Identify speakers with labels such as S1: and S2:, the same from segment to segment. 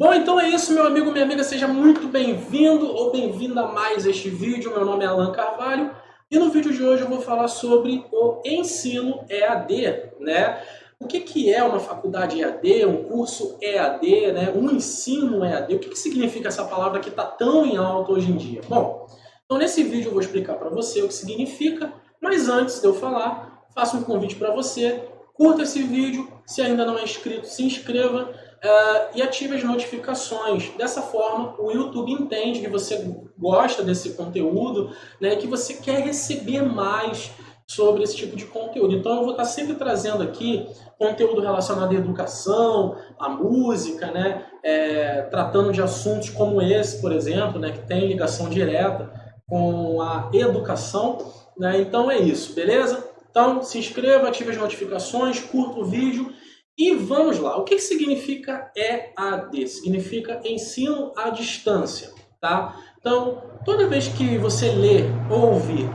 S1: Bom, então é isso, meu amigo, minha amiga, seja muito bem-vindo ou bem-vinda a mais este vídeo. Meu nome é Alan Carvalho e no vídeo de hoje eu vou falar sobre o ensino EAD, né? O que é uma faculdade EAD, um curso EAD, né? Um ensino EAD? O que significa essa palavra que está tão em alta hoje em dia? Bom, então nesse vídeo eu vou explicar para você o que significa, mas antes de eu falar, faço um convite para você, curta esse vídeo, se ainda não é inscrito, se inscreva, e ative as notificações. Dessa forma, o YouTube entende que você gosta desse conteúdo, né, e que você quer receber mais sobre esse tipo de conteúdo. Então eu vou estar sempre trazendo aqui conteúdo relacionado à educação, à música, né, tratando de assuntos como esse, por exemplo, né, que tem ligação direta com a educação, né? Então é isso, beleza? Então se inscreva, ative as notificações, curta o vídeo. E vamos lá, o que significa EAD? Significa ensino à distância, tá? Então, toda vez que você lê ou ouvir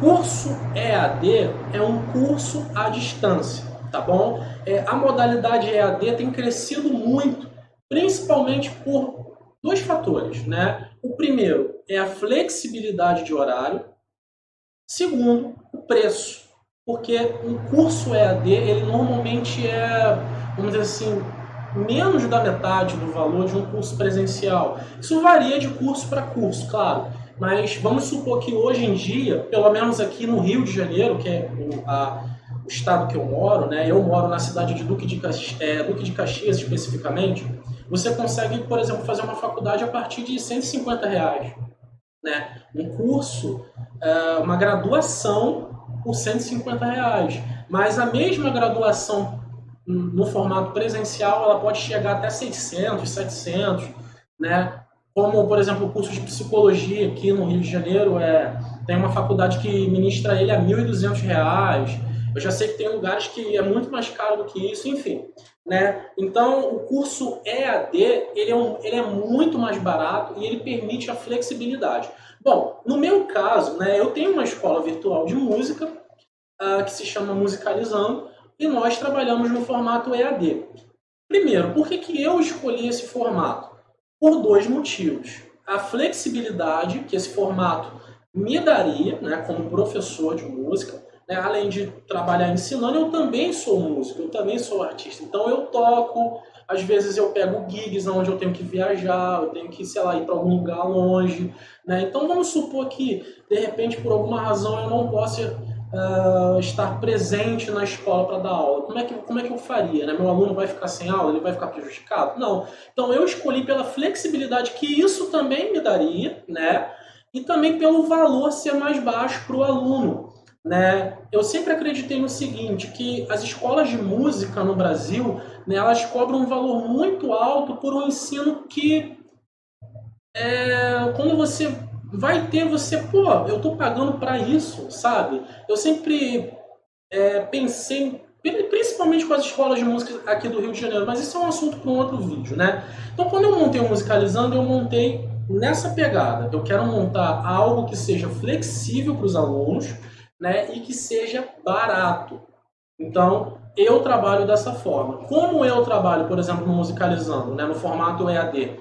S1: curso EAD, é um curso à distância, tá bom? A modalidade EAD tem crescido muito, principalmente por dois fatores, né? O primeiro é a flexibilidade de horário, segundo, o preço. Porque um curso EAD, ele normalmente vamos dizer assim, menos da metade do valor de um curso presencial. Isso varia de curso para curso, claro. Mas vamos supor que hoje em dia, pelo menos aqui no Rio de Janeiro, que é o estado que eu moro, né? Eu moro na cidade de Duque de Caxias especificamente, você consegue, por exemplo, fazer uma faculdade a partir de R$ 150. Né? Um curso, uma graduação por R$ 150. Mas a mesma graduação no formato presencial, ela pode chegar até 600, 700, né? Como, por exemplo, o curso de psicologia aqui no Rio de Janeiro, tem uma faculdade que ministra ele a R$ 1.200. Eu já sei que tem lugares que é muito mais caro do que isso, enfim. Né? Então, o curso EAD ele é muito mais barato e ele permite a flexibilidade. Bom, no meu caso, né, eu tenho uma escola virtual de música que se chama Musicalizando e nós trabalhamos no formato EAD. Primeiro, por que eu escolhi esse formato? Por dois motivos. A flexibilidade que esse formato me daria, né, como professor de música, né, além de trabalhar ensinando, eu também sou músico, eu também sou artista. Então eu toco, às vezes eu pego gigs onde eu tenho que viajar, eu tenho que, sei lá, ir para algum lugar longe. Né? Então vamos supor que, de repente, por alguma razão eu não possa estar presente na escola para dar aula. Como é que eu faria? Né? Meu aluno vai ficar sem aula? Ele vai ficar prejudicado? Não. Então eu escolhi pela flexibilidade que isso também me daria, né? E também pelo valor ser mais baixo para o aluno. Né? Eu sempre acreditei no seguinte, que as escolas de música no Brasil, né, elas cobram um valor muito alto por um ensino que, quando você vai ter, pô, eu tô pagando para isso, sabe? Eu sempre pensei, principalmente com as escolas de música aqui do Rio de Janeiro, mas isso é um assunto para um outro vídeo, né? Então, quando eu montei o Musicalizando, eu montei nessa pegada. Eu quero montar algo que seja flexível para os alunos, né, e que seja barato. Então, eu trabalho dessa forma. Como eu trabalho, por exemplo, no Musicalizando, né, no formato EAD,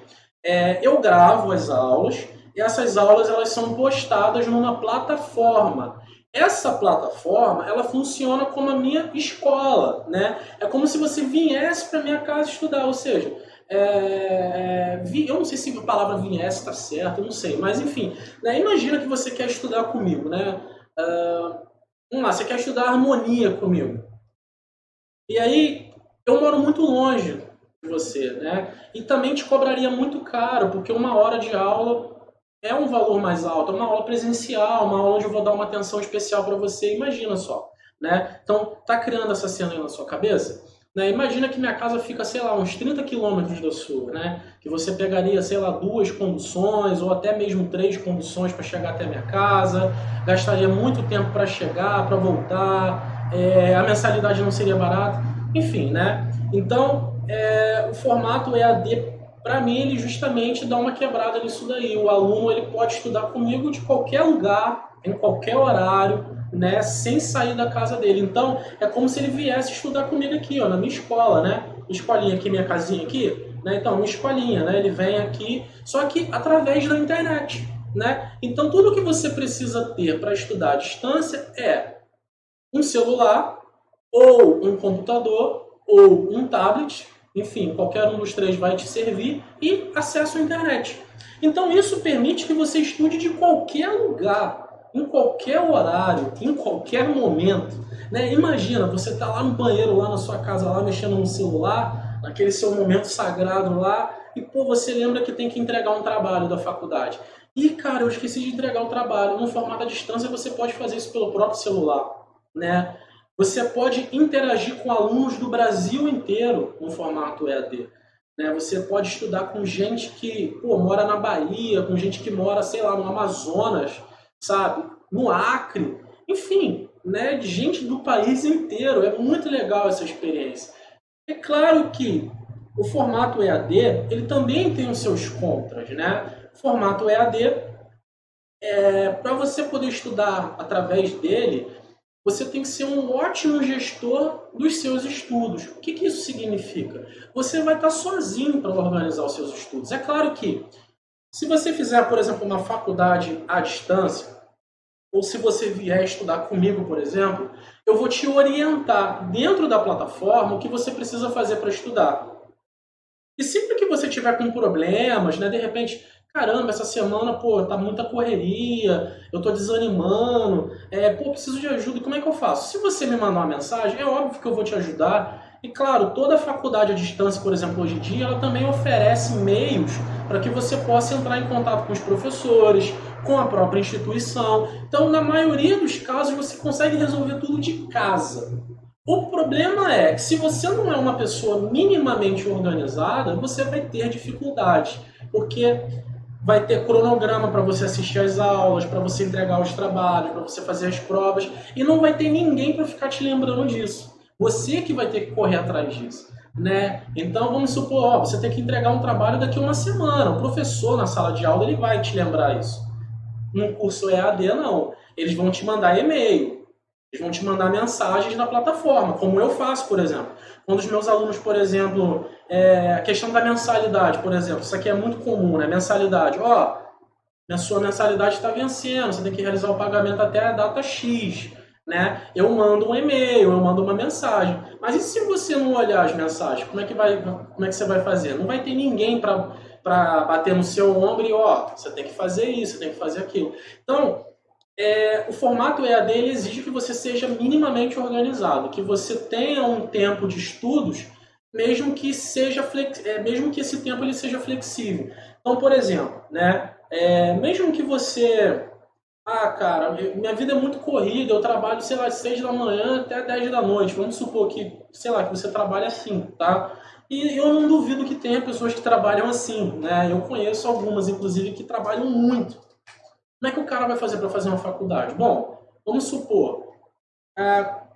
S1: eu gravo as aulas e essas aulas elas são postadas numa plataforma. Essa plataforma, ela funciona como a minha escola, né? É como se você viesse para minha casa estudar, ou seja, eu não sei se a palavra viesse está certa, eu não sei, mas enfim, né? Imagina que você quer estudar comigo, né? Vamos lá, você quer estudar harmonia comigo. E aí, eu moro muito longe de você, né? E também te cobraria muito caro, porque uma hora de aula é um valor mais alto, é uma aula presencial, uma aula onde eu vou dar uma atenção especial para você, imagina só, né? Então, tá criando essa cena aí na sua cabeça? Né? Imagina que minha casa fica, sei lá, uns 30 quilômetros da sua, né? Que você pegaria, sei lá, 2 conduções ou até mesmo 3 conduções para chegar até a minha casa, gastaria muito tempo para chegar, para voltar, a mensalidade não seria barata, enfim, né? Então, o formato EAD, para mim, ele justamente dá uma quebrada nisso daí. O aluno ele pode estudar comigo de qualquer lugar, em qualquer horário, né, sem sair da casa dele. Então, é como se ele viesse estudar comigo aqui, ó, na minha escola, né? Escolinha aqui, minha casinha aqui, né? Então, uma escolinha, né? Ele vem aqui, só que através da internet, né? Então, tudo que você precisa ter para estudar à distância é um celular, ou um computador, ou um tablet, enfim, qualquer um dos três vai te servir, e acesso à internet. Então isso permite que você estude de qualquer lugar, em qualquer horário, em qualquer momento. Né? Imagina, você está lá no banheiro, lá na sua casa, lá mexendo no celular, naquele seu momento sagrado lá, e pô, você lembra que tem que entregar um trabalho da faculdade. E cara, eu esqueci de entregar o trabalho. No formato à distância você pode fazer isso pelo próprio celular, né? Você pode interagir com alunos do Brasil inteiro no formato EAD. Né? Você pode estudar com gente que mora na Bahia, com gente que mora, sei lá, no Amazonas, sabe? No Acre, enfim, né? De gente do país inteiro. É muito legal essa experiência. É claro que o formato EAD ele também tem os seus contras, né? O formato EAD, para você poder estudar através dele, você tem que ser um ótimo gestor dos seus estudos. O que isso significa? Você vai estar sozinho para organizar os seus estudos. É claro que, se você fizer, por exemplo, uma faculdade à distância, ou se você vier estudar comigo, por exemplo, eu vou te orientar dentro da plataforma o que você precisa fazer para estudar. E sempre que você tiver com problemas, né, de repente, caramba, essa semana, tá muita correria, eu tô desanimando, preciso de ajuda, e como é que eu faço? Se você me mandar uma mensagem, é óbvio que eu vou te ajudar. E claro, toda faculdade à distância, por exemplo, hoje em dia, ela também oferece meios para que você possa entrar em contato com os professores, com a própria instituição. Então, na maioria dos casos, você consegue resolver tudo de casa. O problema é que se você não é uma pessoa minimamente organizada, você vai ter dificuldade, porque vai ter cronograma para você assistir às aulas, para você entregar os trabalhos, para você fazer as provas, e não vai ter ninguém para ficar te lembrando disso. Você que vai ter que correr atrás disso. Né? Então vamos supor, você tem que entregar um trabalho daqui a uma semana. O professor na sala de aula ele vai te lembrar isso. Num curso EAD não. Eles vão te mandar e-mail. Eles vão te mandar mensagens na plataforma, como eu faço, por exemplo. Quando os meus alunos, por exemplo, a questão da mensalidade, por exemplo, isso aqui é muito comum, né? Mensalidade. A sua mensalidade está vencendo, você tem que realizar o pagamento até a data X. Né? Eu mando um e-mail, eu mando uma mensagem. Mas e se você não olhar as mensagens? Como é que você vai fazer? Não vai ter ninguém para bater no seu ombro e, você tem que fazer isso, você tem que fazer aquilo. Então, o formato EAD ele exige que você seja minimamente organizado, que você tenha um tempo de estudos, mesmo que mesmo que esse tempo ele seja flexível. Então, por exemplo, né, mesmo que você... cara, minha vida é muito corrida, eu trabalho, sei lá, de 6 da manhã até 10 da noite. Vamos supor que, sei lá, que você trabalha assim, tá? E eu não duvido que tenha pessoas que trabalham assim, né? Eu conheço algumas, inclusive, que trabalham muito. Como é que o cara vai fazer para fazer uma faculdade? Bom, vamos supor,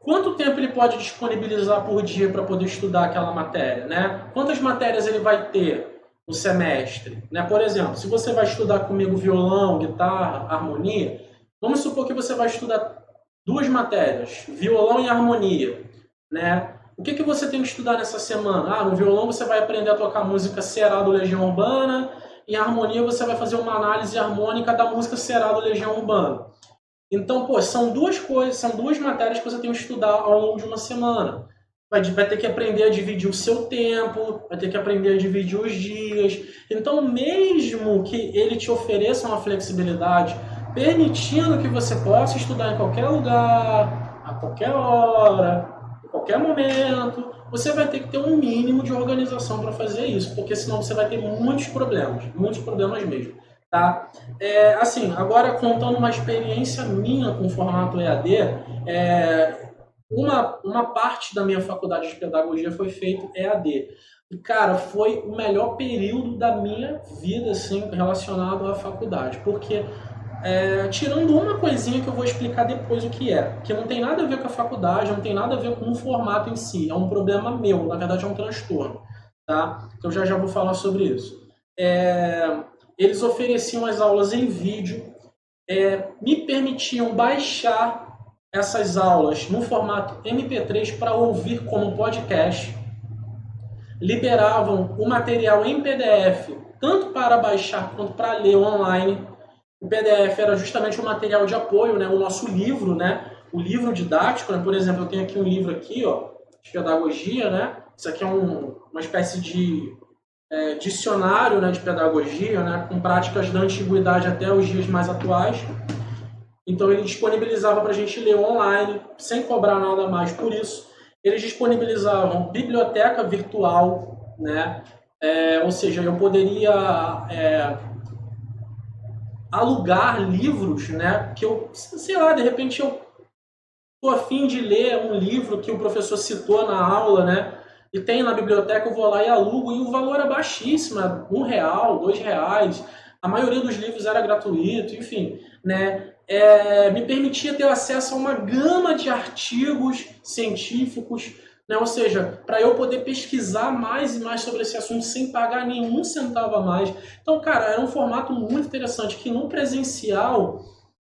S1: quanto tempo ele pode disponibilizar por dia para poder estudar aquela matéria, né? Quantas matérias ele vai ter no semestre, né? Por exemplo, se você vai estudar comigo violão, guitarra, harmonia, vamos supor que você vai estudar 2 matérias, violão e harmonia, né? O que você tem que estudar nessa semana? No violão você vai aprender a tocar música Será do Legião Urbana, em harmonia você vai fazer uma análise harmônica da música Será do Legião Urbana. Então, são 2 coisas, são 2 matérias que você tem que estudar ao longo de uma semana. Vai ter que aprender a dividir o seu tempo, vai ter que aprender a dividir os dias. Então, mesmo que ele te ofereça uma flexibilidade, permitindo que você possa estudar em qualquer lugar, a qualquer hora, em qualquer momento, você vai ter que ter um mínimo de organização para fazer isso, porque senão você vai ter muitos problemas mesmo. Tá? Assim, agora contando uma experiência minha com o formato EAD, uma parte da minha faculdade de pedagogia foi feito EAD. E, cara, foi o melhor período da minha vida, assim, relacionado à faculdade. Porque, tirando uma coisinha que eu vou explicar depois o que não tem nada a ver com a faculdade, não tem nada a ver com o formato em si, é um problema meu, na verdade é um transtorno. Tá? Então já vou falar sobre isso. Eles ofereciam as aulas em vídeo, me permitiam baixar essas aulas no formato MP3 para ouvir como podcast. liberavam o material em PDF, tanto para baixar quanto para ler online. O PDF era justamente o material de apoio, né? O nosso livro, né? O livro didático, né? Por exemplo, eu tenho aqui um livro aqui, ó, de pedagogia, né? Isso aqui é uma espécie de dicionário, né, de pedagogia, né? Com práticas da antiguidade até os dias mais atuais. Então ele disponibilizava para a gente ler online, sem cobrar nada mais por isso. Eles disponibilizavam biblioteca virtual, né? Ou seja, eu poderia alugar livros, né? Que eu, sei lá, de repente eu tô a fim de ler um livro que o professor citou na aula, né? E tem na biblioteca, eu vou lá e alugo, e o valor é baixíssimo, é R$1, R$2. A maioria dos livros era gratuito, enfim, né? Me permitia ter acesso a uma gama de artigos científicos, né? Ou seja, para eu poder pesquisar mais e mais sobre esse assunto sem pagar nenhum centavo a mais. Então, cara, era um formato muito interessante, que no presencial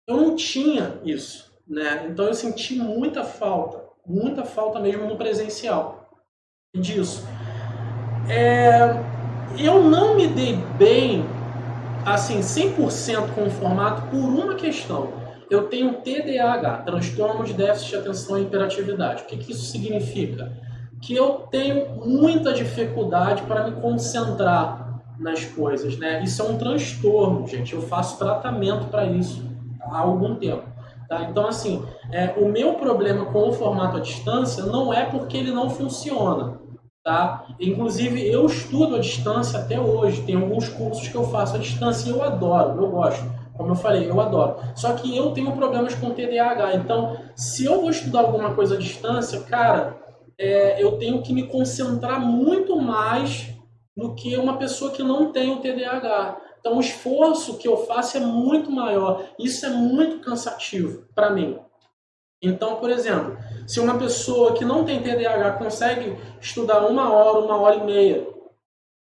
S1: eu não tinha isso, né? Então eu senti muita falta mesmo no presencial disso. Eu não me dei bem, assim, 100% com o formato por uma questão. Eu tenho TDAH, transtorno de déficit de atenção e hiperatividade. O que isso significa? Que eu tenho muita dificuldade para me concentrar nas coisas, né? Isso é um transtorno, gente. Eu faço tratamento para isso há algum tempo. Tá? Então, assim, o meu problema com o formato à distância não é porque ele não funciona. Tá? Inclusive, eu estudo à distância até hoje. Tem alguns cursos que eu faço à distância e eu adoro, eu gosto. Como eu falei, eu adoro. Só que eu tenho problemas com TDAH. Então, se eu vou estudar alguma coisa à distância, cara, eu tenho que me concentrar muito mais do que uma pessoa que não tem o TDAH. Então, o esforço que eu faço é muito maior. Isso é muito cansativo para mim. Então, por exemplo, se uma pessoa que não tem TDAH consegue estudar 1 hora, 1 hora e meia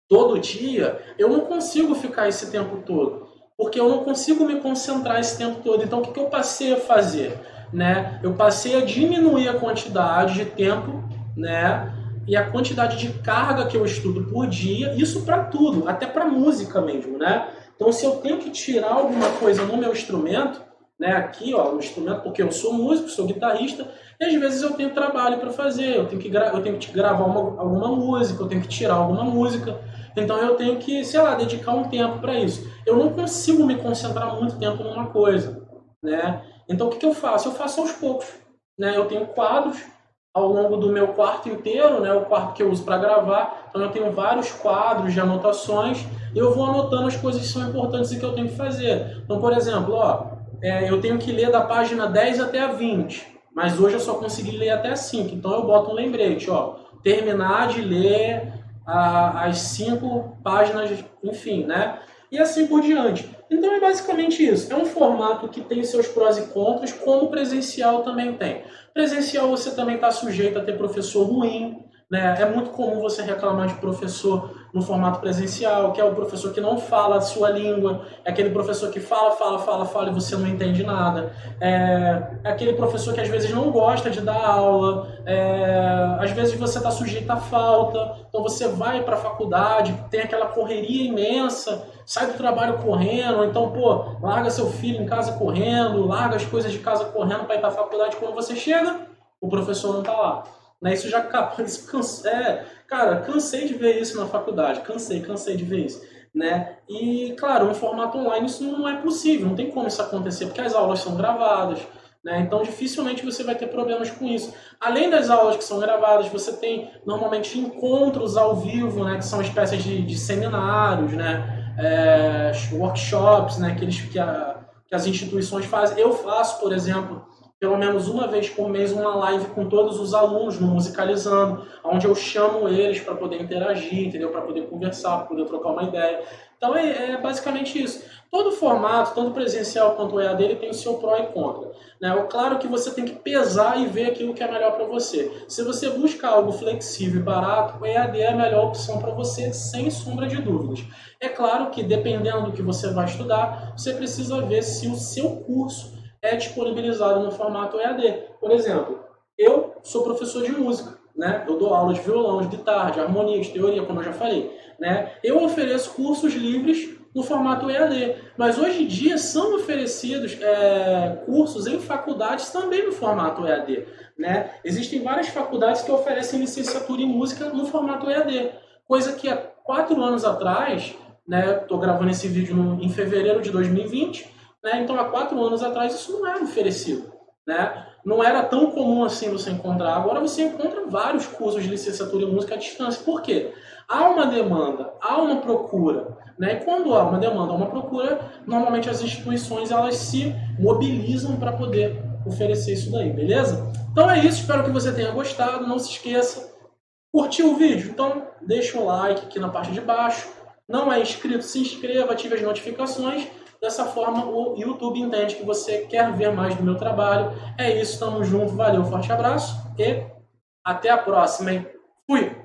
S1: todo dia, eu não consigo ficar esse tempo todo, porque eu não consigo me concentrar esse tempo todo. Então, o que eu passei a fazer? Né? Eu passei a diminuir a quantidade de tempo, né? E a quantidade de carga que eu estudo por dia, isso para tudo, até para música mesmo, né? Então, se eu tenho que tirar alguma coisa no meu instrumento, né, aqui, ó, no instrumento, porque eu sou músico, sou guitarrista, e às vezes eu tenho trabalho para fazer, eu tenho que gravar alguma música, eu tenho que tirar alguma música, então eu tenho que, sei lá, dedicar um tempo para isso. Eu não consigo me concentrar muito tempo numa coisa, né? Então o que eu faço? Eu faço aos poucos, né? Eu tenho quadros ao longo do meu quarto inteiro, né? O quarto que eu uso para gravar, então eu tenho vários quadros de anotações, e eu vou anotando as coisas que são importantes e que eu tenho que fazer. Então, por exemplo, ó, eu tenho que ler da página 10 até a 20, mas hoje eu só consegui ler até a 5, então eu boto um lembrete, ó, terminar de ler as 5 páginas, enfim, né? E assim por diante. Então é basicamente isso. É um formato que tem seus prós e contras, como o presencial também tem. Presencial você também está sujeito a ter professor ruim, né? É muito comum você reclamar de professor no formato presencial, que é o professor que não fala a sua língua, é aquele professor que fala e você não entende nada, é aquele professor que às vezes não gosta de dar aula, às vezes você está sujeito a falta, então você vai para a faculdade, tem aquela correria imensa, sai do trabalho correndo, então, pô, larga seu filho em casa correndo, larga as coisas de casa correndo para ir para a faculdade, quando você chega, o professor não está lá. Né? Isso já cara, cansei de ver isso na faculdade, cansei de ver isso, né? E claro, no formato online isso não é possível, não tem como isso acontecer, porque as aulas são gravadas, né? Então dificilmente você vai ter problemas com isso. Além das aulas que são gravadas, você tem normalmente encontros ao vivo, né? Que são espécies de seminários, né? Workshops, né? Que as instituições fazem. Eu faço, por exemplo, pelo menos uma vez por mês, uma live com todos os alunos no Musicalizando, onde eu chamo eles para poder interagir, entendeu? Para poder conversar, para poder trocar uma ideia. Então é basicamente isso. Todo formato, tanto presencial quanto o EAD, ele tem o seu pró e contra. Né? Claro que você tem que pesar e ver aquilo que é melhor para você. Se você busca algo flexível e barato, o EAD é a melhor opção para você, sem sombra de dúvidas. É claro que, dependendo do que você vai estudar, você precisa ver se o seu curso é disponibilizado no formato EAD. Por exemplo, eu sou professor de música, né? Eu dou aula de violão, de guitarra, de harmonia, de teoria, como eu já falei, né? Eu ofereço cursos livres no formato EAD, mas hoje em dia são oferecidos cursos em faculdades também no formato EAD, né? Existem várias faculdades que oferecem licenciatura em música no formato EAD, coisa que há 4 anos atrás, né? Estou gravando esse vídeo em fevereiro de 2020, né? Então há 4 anos atrás isso não era oferecido, né? Não era tão comum assim você encontrar. Agora você encontra vários cursos de licenciatura em música à distância. Por quê? Há uma demanda, há uma procura, né? E quando há uma demanda, há uma procura, normalmente as instituições elas se mobilizam para poder oferecer isso daí, beleza? Então é isso, espero que você tenha gostado. Não se esqueça, curtiu o vídeo? Então deixa o like aqui na parte de baixo. Não é inscrito, se inscreva, ative as notificações. Dessa forma o YouTube entende que você quer ver mais do meu trabalho. É isso, tamo junto, valeu, forte abraço e até a próxima, hein? Fui!